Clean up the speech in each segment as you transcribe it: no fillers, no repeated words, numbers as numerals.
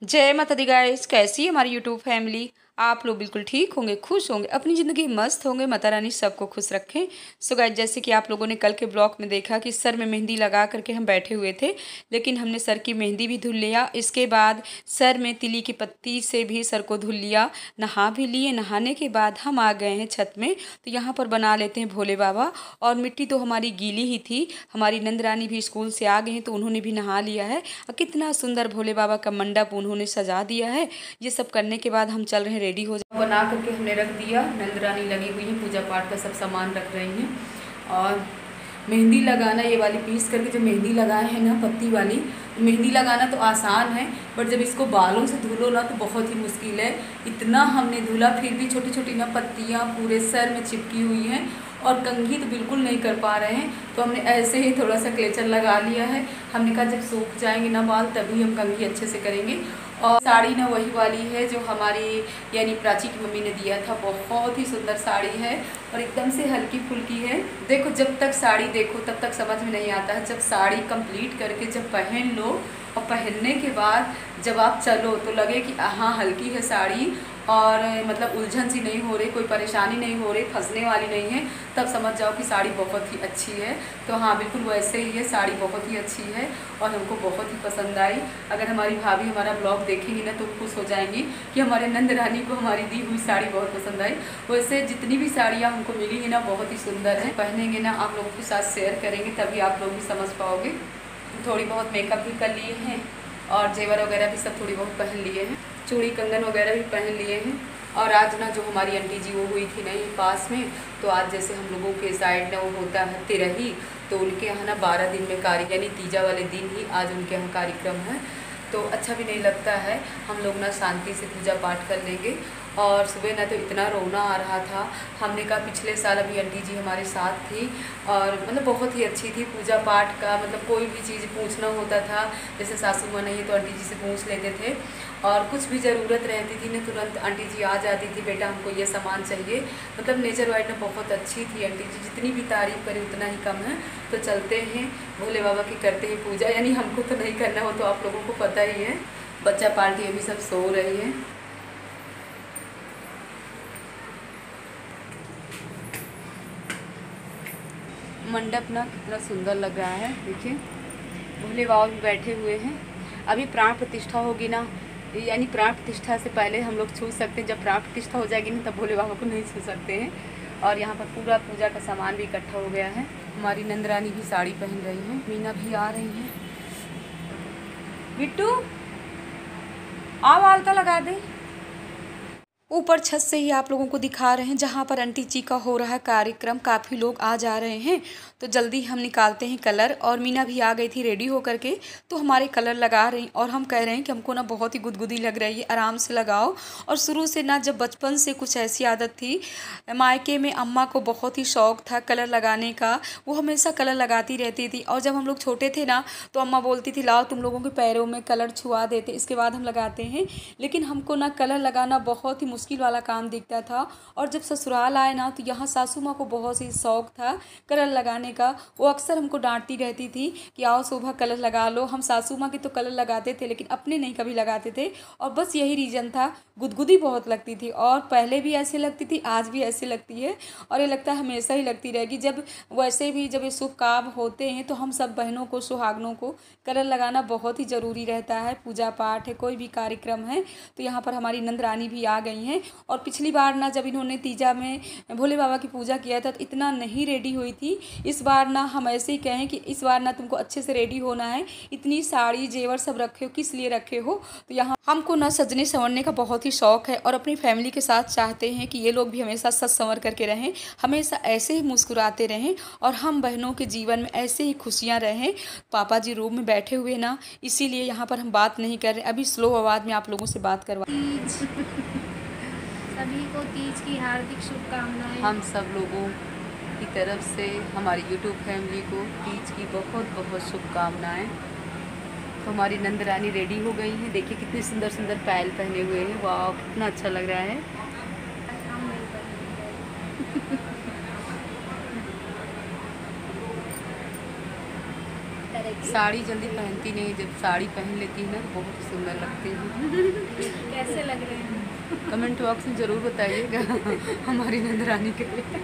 जय माता दी गाइस, कैसी है हमारी यूट्यूब फैमिली। आप लोग बिल्कुल ठीक होंगे, खुश होंगे, अपनी ज़िंदगी मस्त होंगे। माता रानी सबको खुश रखें। सो गाइस, जैसे कि आप लोगों ने कल के ब्लॉग में देखा कि सर में मेहंदी लगा करके हम बैठे हुए थे, लेकिन हमने सर की मेहंदी भी धुल लिया। इसके बाद सर में तिली की पत्ती से भी सर को धुल लिया, नहा भी लिए। नहाने के बाद हम आ गए हैं छत में, तो यहाँ पर बना लेते हैं भोले बाबा। और मिट्टी तो हमारी गीली ही थी। हमारी नंद रानी भी स्कूल से आ गई हैं, तो उन्होंने भी नहा लिया है। और कितना सुंदर भोले बाबा का मंडप उन्होंने सजा दिया है। ये सब करने के बाद हम चल रहे हैं रेडी हो जाए। बना करके हमने रख दिया। नंद रानी लगी हुई है, पूजा पाठ का सब सामान रख रही हैं। और मेहंदी लगाना, ये वाली पीस करके जो मेहंदी लगाए हैं ना, पत्ती वाली मेहंदी लगाना तो आसान है, बट जब इसको बालों से धुलो ना तो बहुत ही मुश्किल है। इतना हमने धुला, फिर भी छोटी छोटी ना पत्तियाँ पूरे सर में चिपकी हुई हैं और कंघी तो बिल्कुल नहीं कर पा रहे हैं। तो हमने ऐसे ही थोड़ा सा क्लेचर लगा लिया है। हमने कहा जब सूख जाएंगे ना बाल तभी हम कंघी अच्छे से करेंगे। और साड़ी ना वही वाली है जो हमारी यानी प्राची की मम्मी ने दिया था। बहुत ही सुंदर साड़ी है और एकदम से हल्की फुल्की है। देखो, जब तक साड़ी देखो तब तक समझ में नहीं आता है। जब साड़ी कंप्लीट करके जब पहन लो और पहनने के बाद जब आप चलो तो लगे कि हाँ हल्की है साड़ी और मतलब उलझन सी नहीं हो रही, कोई परेशानी नहीं हो रही, फंसने वाली नहीं है, तब समझ जाओ कि साड़ी बहुत ही अच्छी है। तो हाँ, बिल्कुल वैसे ही है, साड़ी बहुत ही अच्छी है और हमको बहुत ही पसंद आई। अगर हमारी भाभी हमारा ब्लॉग देखेंगी ना तो खुश हो जाएंगी कि हमारे नंद रानी को हमारी दी हुई साड़ी बहुत पसंद आई। वैसे जितनी भी साड़ियाँ हमको मिली है ना बहुत ही सुंदर है। पहनेंगे ना आप लोगों के साथ शेयर करेंगे तभी आप लोग भी समझ पाओगे। थोड़ी बहुत मेकअप भी कर लिए हैं और जेवर वगैरह भी सब थोड़ी बहुत पहन लिए हैं, चूड़ी कंगन वगैरह भी पहन लिए हैं। और आज ना जो हमारी आंटी जी वो हुई थी ना पास में, तो आज जैसे हम लोगों के साइड ना वो होता है तिरही, तो उनके यहाँ ना 12 दिन में कार्य यानी तीजा वाले दिन ही आज उनके यहाँ कार्यक्रम है। तो अच्छा भी नहीं लगता है। हम लोग ना शांति से पूजा पाठ कर लेंगे। और सुबह ना तो इतना रोना आ रहा था। हमने कहा पिछले साल अभी आंटी जी हमारे साथ थी और मतलब बहुत ही अच्छी थी पूजा पाठ का। मतलब कोई भी चीज़ पूछना होता था, जैसे सासू माँ नहीं है तो आंटी जी से पूछ लेते थे और कुछ भी ज़रूरत रहती थी ना तुरंत आंटी जी आ जाती थी, बेटा हमको ये सामान चाहिए। मतलब नेचर वाइज ना बहुत अच्छी थी आंटी जी, जितनी भी तारीफ़ करें उतना ही कम है। तो चलते हैं भोले बाबा की करते हैं पूजा। यानी हमको तो नहीं करना, हो तो आप लोगों को पता ही है। बच्चा पार्टी अभी सब सो रही है। मंडप ना कितना सुंदर लग रहा है, देखिए भोले बाबा भी बैठे हुए हैं। अभी प्राण प्रतिष्ठा होगी ना, यानी प्राण प्रतिष्ठा से पहले हम लोग छू सकते हैं। जब प्राण प्रतिष्ठा हो जाएगी ना तब भोले बाबा को नहीं छू सकते हैं। और यहाँ पर पूरा पूजा का सामान भी इकट्ठा हो गया है। हमारी नंद रानी भी साड़ी पहन रही है, मीना भी आ रही है। बिट्टू आओ, आलता लगा दे। ऊपर छत से ही आप लोगों को दिखा रहे हैं जहाँ पर आंटी जी का हो रहा है कार्यक्रम। काफ़ी लोग आ जा रहे हैं, तो जल्दी हम निकालते हैं कलर। और मीना भी आ गई थी रेडी हो करके, तो हमारे कलर लगा रही। और हम कह रहे हैं कि हमको ना बहुत ही गुदगुदी लग रही है, आराम से लगाओ। और शुरू से ना जब बचपन से कुछ ऐसी आदत थी, मायके में अम्मा को बहुत ही शौक़ था कलर लगाने का, वो हमेशा कलर लगाती रहती थी। और जब हम लोग छोटे थे ना तो अम्मा बोलती थी लाओ तुम लोगों के पैरों में कलर छुआ देते, इसके बाद हम लगाते हैं। लेकिन हमको ना कलर लगाना बहुत ही मुश्किल वाला काम दिखता था। और जब ससुराल आए ना तो यहाँ सासू माँ को बहुत ही शौक़ था कलर लगाने का। वो अक्सर हमको डांटती रहती थी कि आओ शोभा कलर लगा लो। हम सासू माँ के तो कलर लगाते थे लेकिन अपने नहीं कभी लगाते थे। और बस यही रीज़न था, गुदगुदी बहुत लगती थी। और पहले भी ऐसे लगती थी, आज भी ऐसे लगती है और ये लगता है हमेशा ही लगती रहेगी। जब वैसे भी जब ये शुभ काम होते हैं तो हम सब बहनों को, सुहागनों को कलर लगाना बहुत ही ज़रूरी रहता है। पूजा पाठ है, कोई भी कार्यक्रम है। तो यहाँ पर हमारी नंद रानी भी आ गई हैं। और पिछली बार ना जब इन्होंने तीजा में भोले बाबा की पूजा किया था तो इतना नहीं रेडी हुई थी। इस बार ना हम ऐसे ही कहें कि इस बार ना तुमको अच्छे से रेडी होना है। इतनी साड़ी जेवर सब रखे हो, किस लिए रखे हो? तो यहाँ हमको ना सजने संवरने का बहुत ही शौक़ है और अपनी फैमिली के साथ चाहते हैं कि ये लोग भी हमेशा सज संवर करके रहें, हमेशा ऐसे ही मुस्कुराते रहें और हम बहनों के जीवन में ऐसे ही खुशियाँ रहें। पापा जी रूम में बैठे हुए ना, इसीलिए यहाँ पर हम बात नहीं कर रहे। अभी स्लो आवाज़ में आप लोगों से बात करवा। सभी को तीज की हार्दिक शुभकामनाएं। हम सब लोगों की तरफ से हमारी यूट्यूब फैमिली को तीज की बहुत बहुत शुभकामनाएं। तो हमारी नंद रानी रेडी हो गई हैं। देखिए कितने सुंदर सुंदर पायल पहने हुए हैं। वाह कितना अच्छा लग रहा है। साड़ी जल्दी पहनती नहीं, जब साड़ी पहन लेती है ना तो बहुत सुंदर लगती है। कैसे लग रहे हैं? कमेंट बॉक्स में ज़रूर बताइएगा हमारी नंदरानी के लिए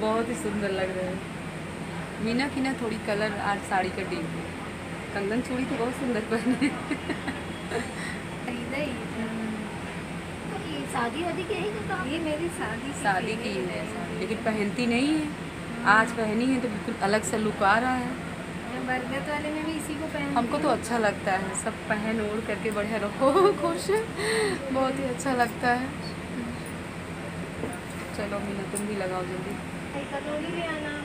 बहुत ही सुंदर लग रहे हैं। मीना की ना थोड़ी कलर आज साड़ी का डीप है। कंगन चूड़ी तो बहुत सुंदर पहने खरीदा ही ये शादी वादी की है कि ये मेरी शादी की है साड़ी, लेकिन पहनती नहीं है। आज पहनी है तो बिल्कुल अलग सा लुक आ रहा है। बरगद वाले में भी इसी को पहन, हमको तो अच्छा लगता है, सब पहन ओढ़ करके बढ़िया रहो खुश, बहुत ही अच्छा लगता है। चलो मीना तुम भी लगाओ जल्दी। कटोरी ले आना।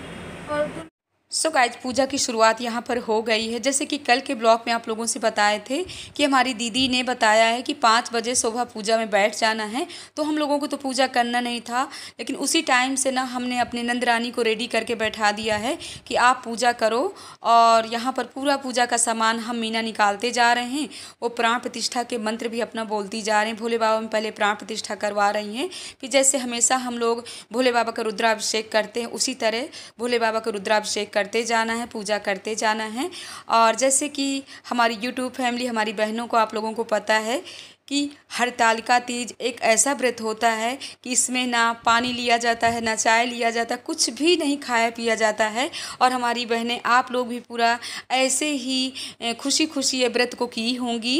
और सो गाइज पूजा की शुरुआत यहाँ पर हो गई है। जैसे कि कल के ब्लॉग में आप लोगों से बताए थे कि हमारी दीदी ने बताया है कि 5 बजे सुबह पूजा में बैठ जाना है, तो हम लोगों को तो पूजा करना नहीं था, लेकिन उसी टाइम से ना हमने अपने नंदरानी को रेडी करके बैठा दिया है कि आप पूजा करो। और यहाँ पर पूरा पूजा का सामान हम मीना निकालते जा रहे हैं। वो प्राण प्रतिष्ठा के मंत्र भी अपना बोलती जा रहे हैं। भोले बाबा में पहले प्राण प्रतिष्ठा करवा रही हैं, फिर जैसे हमेशा हम लोग भोले बाबा का रुद्राभिषेक करते हैं उसी तरह भोले बाबा का रुद्राभिषेक करते जाना है, पूजा करते जाना है। और जैसे कि हमारी यूट्यूब फैमिली, हमारी बहनों को, आप लोगों को पता है कि हरतालिका तीज एक ऐसा व्रत होता है कि इसमें ना पानी लिया जाता है, ना चाय लिया जाता, कुछ भी नहीं खाया पिया जाता है। और हमारी बहनें, आप लोग भी पूरा ऐसे ही खुशी खुशी ये व्रत को की होंगी।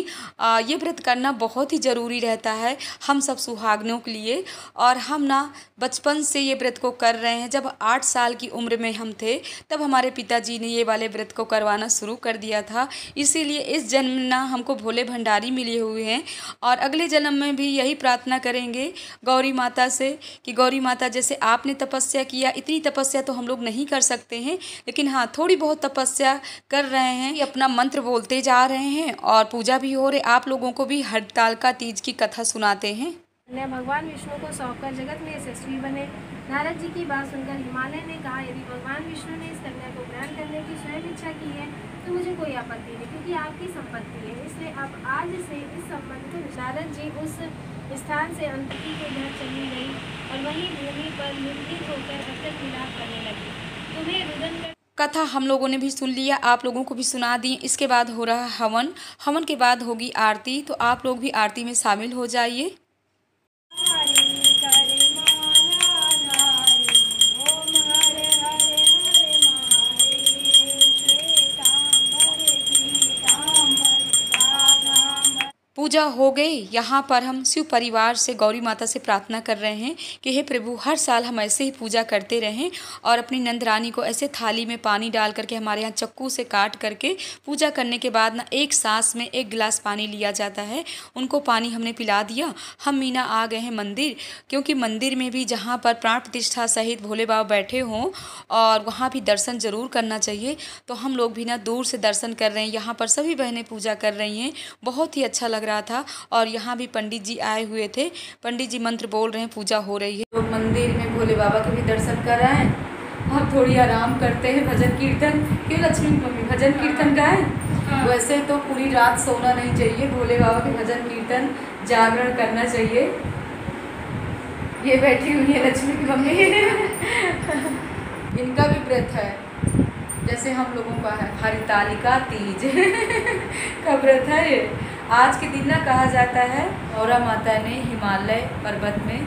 ये व्रत करना बहुत ही ज़रूरी रहता है हम सब सुहागनों के लिए। और हम ना बचपन से ये व्रत को कर रहे हैं। जब 8 साल की उम्र में हम थे तब हमारे पिताजी ने ये वाले व्रत को करवाना शुरू कर दिया था। इसीलिए इस जन्म ना हमको भोले भंडारी मिले हुए हैं, और अगले जन्म में भी यही प्रार्थना करेंगे गौरी माता से कि गौरी माता जैसे आपने तपस्या किया, इतनी तपस्या तो हम लोग नहीं कर सकते हैं, लेकिन हाँ थोड़ी बहुत तपस्या कर रहे हैं, अपना मंत्र बोलते जा रहे हैं और पूजा भी हो रही। आप लोगों को भी हरतालिका तीज की कथा सुनाते हैं। भगवान विष्णु को सौंपकर जगत में यशस्वी बने। नारद जी की बात सुनकर हिमालय ने कहा, यदि भगवान विष्णु ने इस कन्या को ग्रहण करने की स्वयं इच्छा की है तो मुझे कोई आपत्ति नहीं, क्योंकि आपकी संपत्ति है। इसलिए अब आज से इस संबंध को नारद जी उस स्थान से अंतकी के घर चली गई और वहीं भूमि पर निर्मित होकर अक्षर मिलाप करने लगी। तुम्हें रुदन कर कथा हम लोगों ने भी सुन लिया, आप लोगों को भी सुना दी। इसके बाद हो रहा हवन, हवन के बाद होगी आरती, तो आप लोग भी आरती में शामिल हो जाइए। पूजा हो गई। यहाँ पर हम शिव परिवार से गौरी माता से प्रार्थना कर रहे हैं कि हे प्रभु, हर साल हम ऐसे ही पूजा करते रहें और अपनी नंदरानी को ऐसे थाली में पानी डाल करके हमारे यहाँ चक्कू से काट करके पूजा करने के बाद ना एक सांस में 1 गिलास पानी लिया जाता है। उनको पानी हमने पिला दिया। हम मीना आ गए हैं मंदिर, क्योंकि मंदिर में भी जहाँ पर प्राण प्रतिष्ठा सहित भोले बाबा बैठे हों और वहाँ भी दर्शन ज़रूर करना चाहिए। तो हम लोग भी ना दूर से दर्शन कर रहे हैं। यहाँ पर सभी बहनें पूजा कर रही हैं, बहुत ही अच्छा लग रहा था। और यहाँ भी पंडित जी आए हुए थे, पंडित जी मंत्र बोल रहे हैं, पूजा हो रही है। तो मंदिर में भोले बाबा के भी दर्शन कर रहे हैं और थोड़ी आराम करते हैं, भजन कीर्तन। क्यों लक्ष्मी मम्मी, भजन कीर्तन गाएं? वैसे तो पूरी रात सोना नहीं चाहिए, भोले बाबा के भजन कीर्तन जागरण करना चाहिए। ये बैठी हुई है लक्ष्मी की मम्मी इनका भी व्रत है जैसे हम लोगों का है, हरतालिका तीज का व्रत है ये। आज के दिन ना कहा जाता है गौरा माता ने हिमालय पर्वत में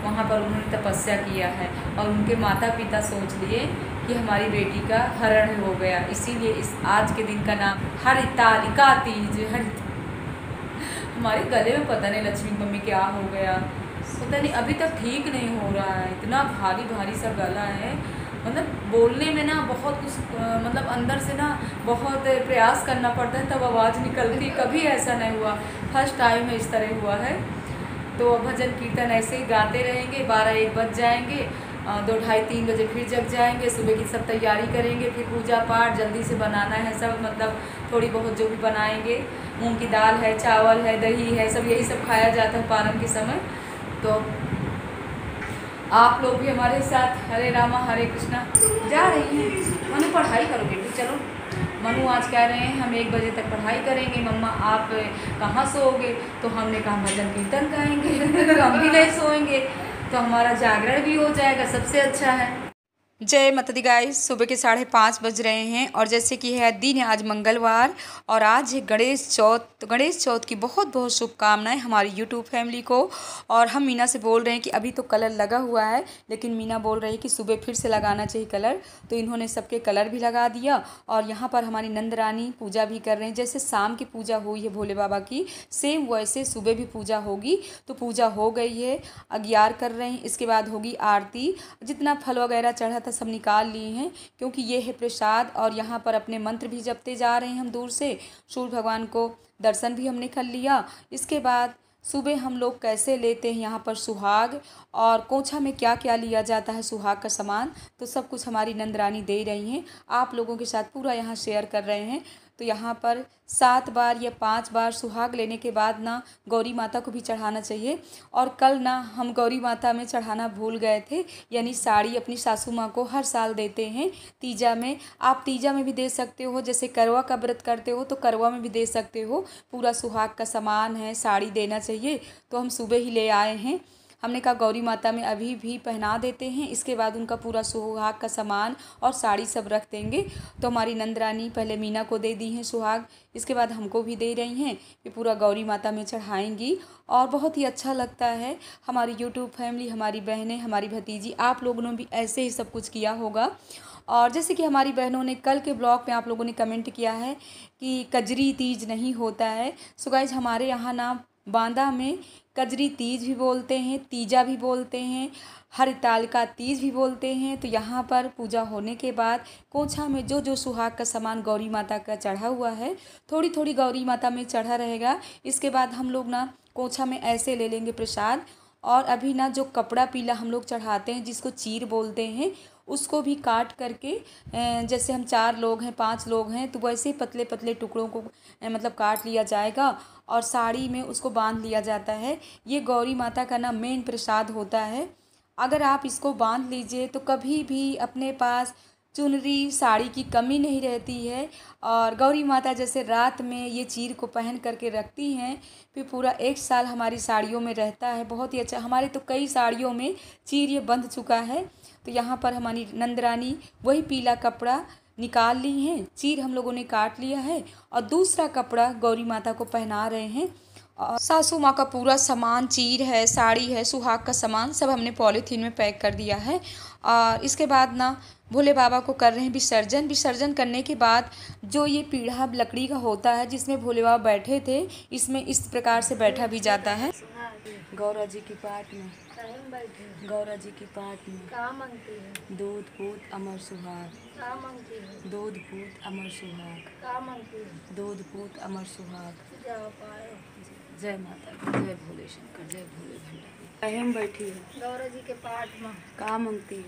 वहाँ पर उन्होंने तपस्या किया है और उनके माता पिता सोच लिए कि हमारी बेटी का हरण हो गया, इसीलिए इस आज के दिन का नाम हरतालिका तीज। हमारे गले में पता नहीं लक्ष्मी मम्मी क्या हो गया, पता नहीं अभी तक ठीक नहीं हो रहा है। इतना भारी भारी सा गला है, मतलब बोलने में ना बहुत कुछ मतलब अंदर से ना बहुत प्रयास करना पड़ता है तब आवाज़ निकलती। कभी ऐसा नहीं हुआ, फर्स्ट टाइम में इस तरह हुआ है। तो भजन कीर्तन ऐसे ही गाते रहेंगे, 12-1 बज जाएंगे, 2, ढाई 3 बजे फिर जग जाएंगे। सुबह की सब तैयारी करेंगे, फिर पूजा पाठ जल्दी से बनाना है सब, मतलब थोड़ी बहुत जो भी बनाएंगे, मूंग की दाल है, चावल है, दही है, सब यही सब खाया जाता है पारण के समय। तो आप लोग भी हमारे साथ हरे रामा हरे कृष्णा जा रही हैं। मनु पढ़ाई करो बेटी, चलो। मनु आज कह रहे हैं हम 1 बजे तक पढ़ाई करेंगे, मम्मा आप कहाँ सोओगे? तो हमने कहा भजन कीर्तन गाएंगे हम भी नहीं सोएंगे, तो हमारा जागरण भी हो जाएगा, सबसे अच्छा है। जय माता दी गाइस। सुबह के 5:30 बज रहे हैं और जैसे कि है दिन है आज मंगलवार और आज है गणेश चौथ। तो गणेश चौथ की बहुत बहुत शुभकामनाएं हमारी यूट्यूब फैमिली को। और हम मीना से बोल रहे हैं कि अभी तो कलर लगा हुआ है, लेकिन मीना बोल रही है कि सुबह फिर से लगाना चाहिए कलर। तो इन्होंने सबके कलर भी लगा दिया और यहाँ पर हमारी नंद रानी पूजा भी कर रहे हैं। जैसे शाम की पूजा हुई है भोले बाबा की, सेम वैसे सुबह भी पूजा होगी। तो पूजा हो गई है, अग्यार कर रहे हैं, इसके बाद होगी आरती। जितना फल वगैरह चढ़ा था सब निकाल लिए हैं, क्योंकि ये है प्रसाद। और यहाँ पर अपने मंत्र भी जपते जा रहे हैं हम दूर से। सूर्य भगवान को दर्शन भी हमने कर लिया। इसके बाद सुबह हम लोग कैसे लेते हैं यहाँ पर सुहाग, और कोंछा में क्या क्या लिया जाता है सुहाग का सामान, तो सब कुछ हमारी नंद रानी दे रही हैं। आप लोगों के साथ पूरा यहाँ शेयर कर रहे हैं। तो यहाँ पर 7 बार या 5 बार सुहाग लेने के बाद ना गौरी माता को भी चढ़ाना चाहिए। और कल ना हम गौरी माता में चढ़ाना भूल गए थे, यानी साड़ी अपनी सासू माँ को हर साल देते हैं तीजा में। आप तीजा में भी दे सकते हो, जैसे करवा का व्रत करते हो तो करवा में भी दे सकते हो। पूरा सुहाग का सामान है, साड़ी देना चाहिए। तो हम सुबह ही ले आए हैं। हमने कहा गौरी माता में अभी भी पहना देते हैं, इसके बाद उनका पूरा सुहाग का सामान और साड़ी सब रख देंगे। तो हमारी नंद रानी पहले मीना को दे दी हैं सुहाग, इसके बाद हमको भी दे रही हैं कि पूरा गौरी माता में चढ़ाएंगी। और बहुत ही अच्छा लगता है। हमारी यूट्यूब फैमिली, हमारी बहनें, हमारी भतीजी, आप लोगों ने भी ऐसे ही सब कुछ किया होगा। और जैसे कि हमारी बहनों ने कल के ब्लॉग में आप लोगों ने कमेंट किया है कि कजरी तीज नहीं होता है। सो गाइज, हमारे यहाँ ना बांदा में कजरी तीज भी बोलते हैं, तीजा भी बोलते हैं, हरितालिका तीज भी बोलते हैं। तो यहाँ पर पूजा होने के बाद कोंछा में जो जो सुहाग का सामान गौरी माता का चढ़ा हुआ है, थोड़ी थोड़ी गौरी माता में चढ़ा रहेगा। इसके बाद हम लोग ना कोंछा में ऐसे ले लेंगे प्रसाद। और अभी ना जो कपड़ा पीला हम लोग चढ़ाते हैं, जिसको चीर बोलते हैं, उसको भी काट करके, जैसे हम 4 लोग हैं 5 लोग हैं तो वैसे पतले पतले टुकड़ों को मतलब काट लिया जाएगा और साड़ी में उसको बांध लिया जाता है। ये गौरी माता का ना मेन प्रसाद होता है। अगर आप इसको बांध लीजिए तो कभी भी अपने पास चुनरी साड़ी की कमी नहीं रहती है। और गौरी माता जैसे रात में ये चीर को पहन करके रखती हैं, फिर पूरा 1 साल हमारी साड़ियों में रहता है। बहुत ही अच्छा, हमारे तो कई साड़ियों में चीर ये बंध चुका है। तो यहाँ पर हमारी नंद रानी वही पीला कपड़ा निकाल ली हैं, चीर हम लोगों ने काट लिया है और दूसरा कपड़ा गौरी माता को पहना रहे हैं। और सासू माँ का पूरा सामान, चीर है, साड़ी है, सुहाग का सामान सब हमने पॉलीथीन में पैक कर दिया है। और इसके बाद ना भोले बाबा को कर रहे हैं विसर्जन। विसर्जन करने के बाद जो ये पीढ़ा लकड़ी का होता है जिसमें भोले बाबा बैठे थे, इसमें इस प्रकार से बैठा भी जाता है। गौरा जी की पाट में, गौरा जी की पाट में क्या मांगती है? दूध पूत अमर सुहाग, क्या मांगती है? दूध पूत अमर सुहाग, क्या मांगती है? दूध पूत अमर सुहाग। जाओ पाए। जय माता दी, जय भोले शंकर, जय भोले भंडारी। अहम बैठी है गौरा जी के पाठ में का मांगती है,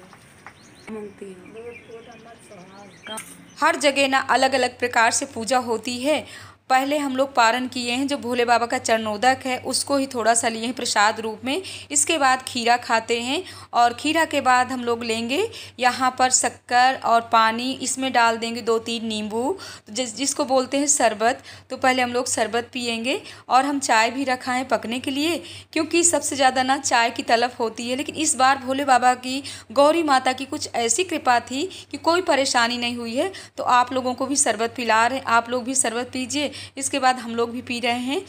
मांगती है दूध फूट अमर सुहाग। हर जगह ना अलग अलग प्रकार से पूजा होती है। पहले हम लोग पारण किए हैं, जो भोले बाबा का चरणोदक है उसको ही थोड़ा सा लिए हैं प्रसाद रूप में। इसके बाद खीरा खाते हैं और खीरा के बाद हम लोग लेंगे यहाँ पर शक्कर और पानी, इसमें डाल देंगे 2-3 नींबू, तो जिसको बोलते हैं शरबत। तो पहले हम लोग शरबत पिएंगे और हम चाय भी रखा है पकने के लिए, क्योंकि सबसे ज़्यादा ना चाय की तलब होती है। लेकिन इस बार भोले बाबा की, गौरी माता की कुछ ऐसी कृपा थी कि कोई परेशानी नहीं हुई है। तो आप लोगों को भी शरबत पिला रहे हैं, आप लोग भी शरबत पीजिए। इसके बाद हम लोग भी पी रहे हैं।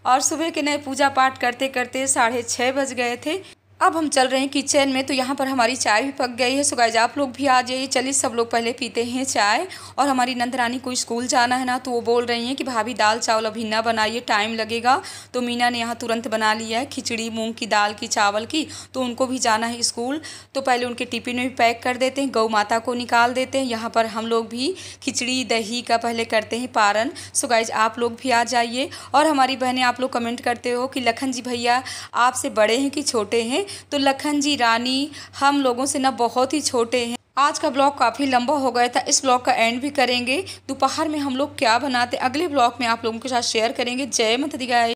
और सुबह के नए पूजा पाठ करते करते 6:30 बज गए थे। अब हम चल रहे हैं किचन में। तो यहाँ पर हमारी चाय भी पक गई है। सो गाइस, आप लोग भी आ जाइए। चलिए सब लोग पहले पीते हैं चाय। और हमारी नंद रानी को स्कूल जाना है ना, तो वो बोल रही हैं कि भाभी दाल चावल अभी ना बनाइए, टाइम लगेगा। तो मीना ने यहाँ तुरंत बना लिया है खिचड़ी, मूंग की दाल की, चावल की। तो उनको भी जाना है स्कूल, तो पहले उनके टिफिन में भी पैक कर देते हैं, गौ माता को निकाल देते हैं। यहाँ पर हम लोग भी खिचड़ी दही का पहले करते हैं पारण। सो गाइस, आप लोग भी आ जाइए। और हमारी बहनें, आप लोग कमेंट करते हो कि लखन जी भैया आपसे बड़े हैं कि छोटे हैं। तो लखन जी रानी हम लोगों से ना बहुत ही छोटे हैं। आज का ब्लॉग काफ़ी लंबा हो गया था, इस ब्लॉग का एंड भी करेंगे। दोपहर में हम लोग क्या बनाते अगले ब्लॉग में आप लोगों के साथ शेयर करेंगे। जय माता दी गाइस।